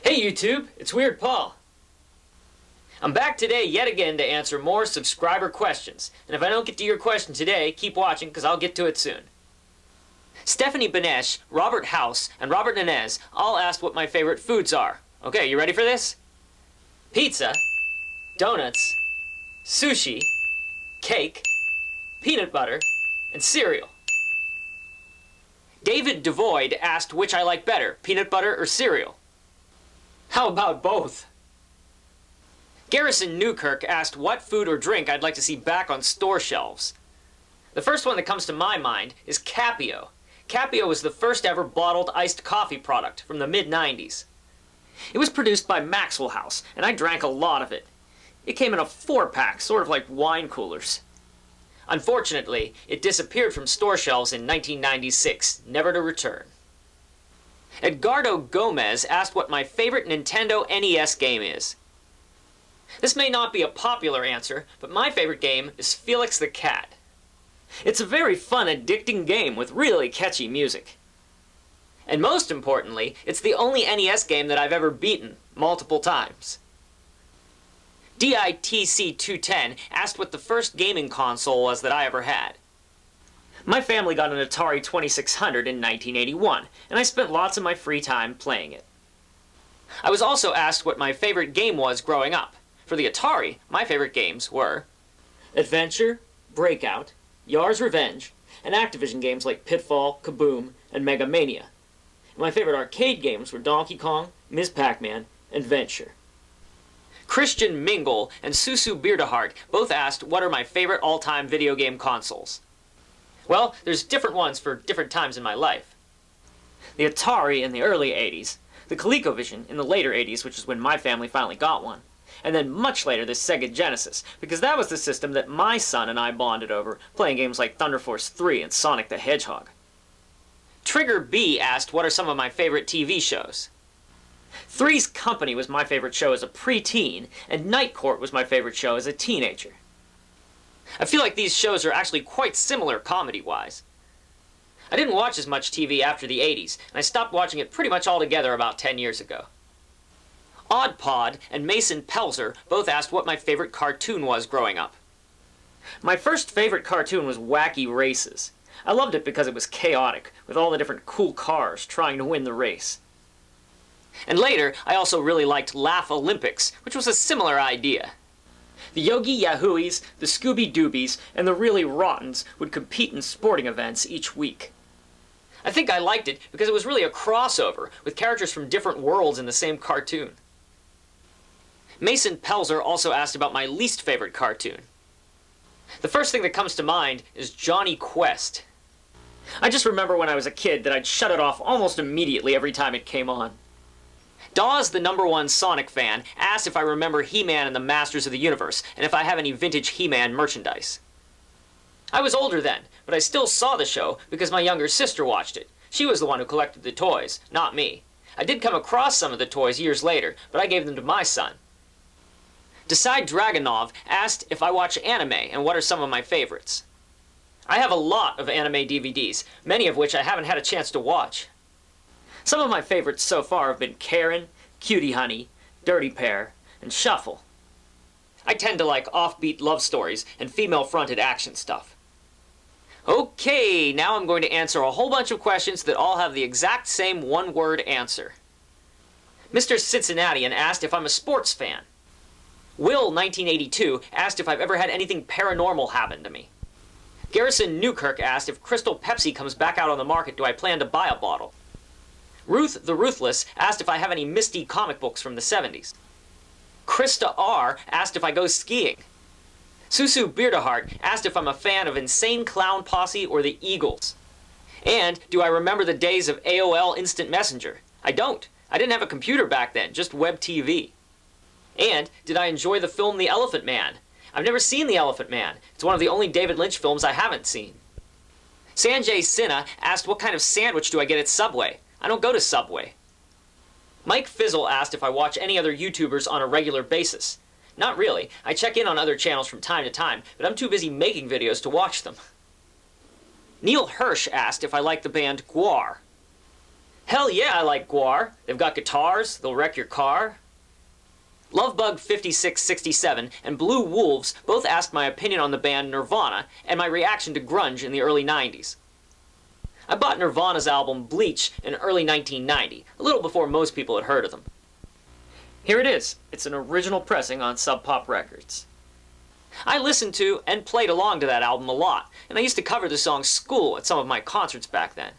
Hey YouTube, it's Weird Paul. I'm back today yet again to answer more subscriber questions. And if I don't get to your question today, keep watching because I'll get to it soon. Stephanie Benesh, Robert House, and Robert Nanez all asked what my favorite foods are. Okay, you ready for this? Pizza, donuts, sushi, cake, peanut butter, and cereal. David Devoid asked which I like better, peanut butter or cereal. How about both? Garrison Newkirk asked what food or drink I'd like to see back on store shelves. The first one that comes to my mind is Capio. Capio was the first ever bottled iced coffee product from the mid-90s. It was produced by Maxwell House, and I drank a lot of it. It came in a 4-pack, sort of like wine coolers. Unfortunately, it disappeared from store shelves in 1996, never to return. Edgardo Gomez asked what my favorite Nintendo NES game is. This may not be a popular answer, but my favorite game is Felix the Cat. It's a very fun, addicting game with really catchy music. And most importantly, it's the only NES game that I've ever beaten multiple times. DITC210 asked what the first gaming console was that I ever had. My family got an Atari 2600 in 1981, and I spent lots of my free time playing it. I was also asked what my favorite game was growing up. For the Atari, my favorite games were Adventure, Breakout, Yar's Revenge, and Activision games like Pitfall, Kaboom, and Mega Mania. My favorite arcade games were Donkey Kong, Ms. Pac-Man, and Venture. Christian Mingle and Susu Beardahart both asked what are my favorite all-time video game consoles. Well, there's different ones for different times in my life. The Atari in the early 80s, the ColecoVision in the later 80s, which is when my family finally got one, and then much later the Sega Genesis, because that was the system that my son and I bonded over, playing games like Thunder Force 3 and Sonic the Hedgehog. Trigger B asked what are some of my favorite TV shows. Three's Company was my favorite show as a preteen, and Night Court was my favorite show as a teenager. I feel like these shows are actually quite similar comedy-wise. I didn't watch as much TV after the 80s, and I stopped watching it pretty much altogether about 10 years ago. Odd Pod and Mason Pelzer both asked what my favorite cartoon was growing up. My first favorite cartoon was Wacky Races. I loved it because it was chaotic, with all the different cool cars trying to win the race. And later, I also really liked Laugh Olympics, which was a similar idea. The Yogi Yahooies, the Scooby Doobies, and the Really Rottens would compete in sporting events each week. I think I liked it because it was really a crossover, with characters from different worlds in the same cartoon. Mason Pelzer also asked about my least favorite cartoon. The first thing that comes to mind is Johnny Quest. I just remember when I was a kid that I'd shut it off almost immediately every time it came on. Dawes, the #1 Sonic fan, asked if I remember He-Man and the Masters of the Universe, and if I have any vintage He-Man merchandise. I was older then, but I still saw the show because my younger sister watched it. She was the one who collected the toys, not me. I did come across some of the toys years later, but I gave them to my son. Decide Dragonov asked if I watch anime and what are some of my favorites. I have a lot of anime DVDs, many of which I haven't had a chance to watch. Some of my favorites so far have been Karen, Cutie Honey, Dirty Pair, and Shuffle. I tend to like offbeat love stories and female-fronted action stuff. Okay, now I'm going to answer a whole bunch of questions that all have the exact same one-word answer. Mr. Cincinnatian asked if I'm a sports fan. Will 1982 asked if I've ever had anything paranormal happen to me. Garrison Newkirk asked if Crystal Pepsi comes back out on the market, do I plan to buy a bottle? Ruth the Ruthless asked if I have any Misty comic books from the 70s. Krista R. asked if I go skiing. Susu Beardahart asked if I'm a fan of Insane Clown Posse or the Eagles. And do I remember the days of AOL Instant Messenger? I don't. I didn't have a computer back then, just web TV. And did I enjoy the film The Elephant Man? I've never seen The Elephant Man. It's one of the only David Lynch films I haven't seen. Sanjay Sinha asked what kind of sandwich do I get at Subway? I don't go to Subway. Mike Fizzle asked if I watch any other YouTubers on a regular basis. Not really. I check in on other channels from time to time, but I'm too busy making videos to watch them. Neil Hirsch asked if I like the band Gwar. Hell yeah, I like Gwar. They've got guitars, they'll wreck your car. Lovebug 5667 and Blue Wolves both asked my opinion on the band Nirvana and my reaction to grunge in the early 90s. I bought Nirvana's album Bleach in early 1990, a little before most people had heard of them. Here it is. It's an original pressing on Sub Pop Records. I listened to and played along to that album a lot, and I used to cover the song School at some of my concerts back then.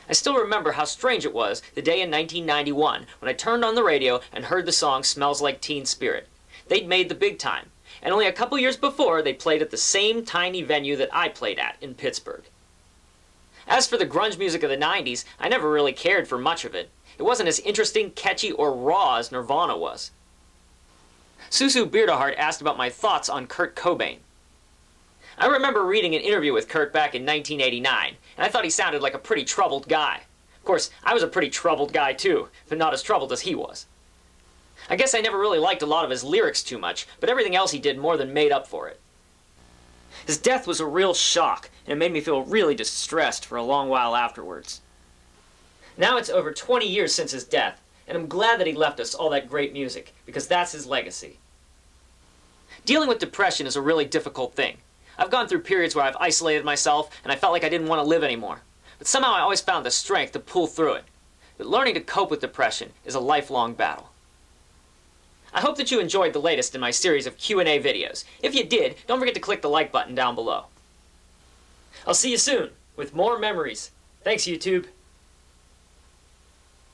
I still remember how strange it was the day in 1991 when I turned on the radio and heard the song Smells Like Teen Spirit. They'd made the big time, and only a couple years before they played at the same tiny venue that I played at in Pittsburgh. As for the grunge music of the 90s, I never really cared for much of it. It wasn't as interesting, catchy, or raw as Nirvana was. Susu Beardahart asked about my thoughts on Kurt Cobain. I remember reading an interview with Kurt back in 1989, and I thought he sounded like a pretty troubled guy. Of course, I was a pretty troubled guy too, but not as troubled as he was. I guess I never really liked a lot of his lyrics too much, but everything else he did more than made up for it. His death was a real shock, and it made me feel really distressed for a long while afterwards. Now it's over 20 years since his death, and I'm glad that he left us all that great music, because that's his legacy. Dealing with depression is a really difficult thing. I've gone through periods where I've isolated myself, and I felt like I didn't want to live anymore. But somehow I always found the strength to pull through it. But learning to cope with depression is a lifelong battle. I hope that you enjoyed the latest in my series of Q&A videos. If you did, don't forget to click the like button down below. I'll see you soon with more memories. Thanks, YouTube.